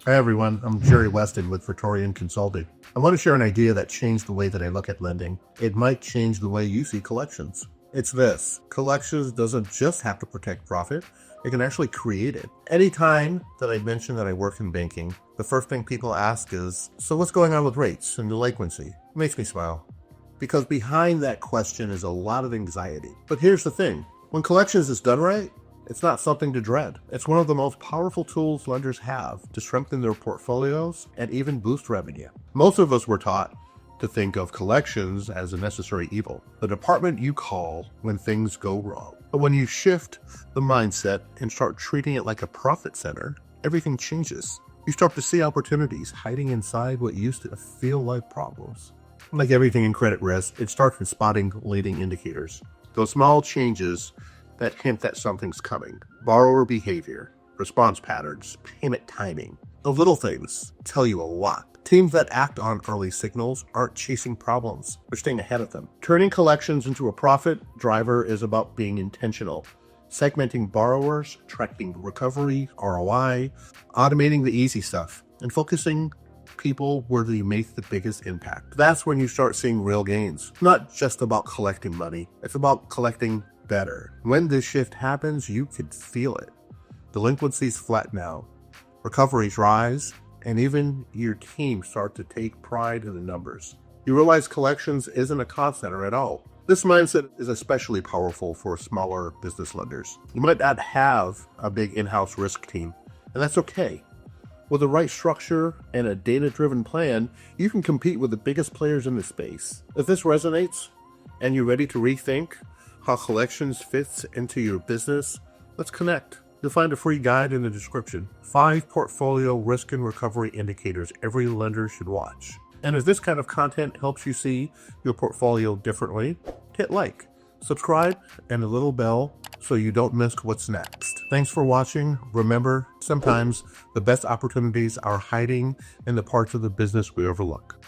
Hi everyone, I'm Weston with Praetorian Consulting. I want to share an idea that changed the way that I look at lending. It might change the way you see collections. It's this: collections doesn't just have to protect profit, it can actually create it. Anytime that I mention that I work in banking, the first thing people ask is, so what's going on with rates and delinquency? It makes me smile. Because behind that question is a lot of anxiety. But here's the thing, when collections is done right, it's not something to dread. It's one of the most powerful tools lenders have to strengthen their portfolios and even boost revenue. Most of us were taught to think of collections as a necessary evil, the department you call when things go wrong. But when you shift the mindset and start treating it like a profit center, everything changes. You start to see opportunities hiding inside what used to feel like problems. Like everything in credit risk, it starts with spotting leading indicators. Those small changes that hint that something's coming. Borrower behavior, response patterns, payment timing. The little things tell you a lot. Teams that act on early signals aren't chasing problems, they're staying ahead of them. Turning collections into a profit driver is about being intentional. Segmenting borrowers, tracking recovery, ROI, automating the easy stuff, and focusing people where they make the biggest impact. That's when you start seeing real gains. Not just about collecting money, it's about collecting better. When this shift happens, you could feel it. Delinquencies flatten out, recoveries rise, and even your team start to take pride in the numbers. You realize collections isn't a cost center at all. This mindset is especially powerful for smaller business lenders. You might not have a big in-house risk team, and that's okay. With the right structure and a data-driven plan, you can compete with the biggest players in the space. If this resonates and you're ready to rethink how collections fits into your business, let's connect. You'll find a free guide in the description. 5 portfolio risk and recovery indicators every lender should watch. And if this kind of content helps you see your portfolio differently, hit like, subscribe, and a little bell so you don't miss what's next. Thanks for watching. Remember, sometimes the best opportunities are hiding in the parts of the business we overlook.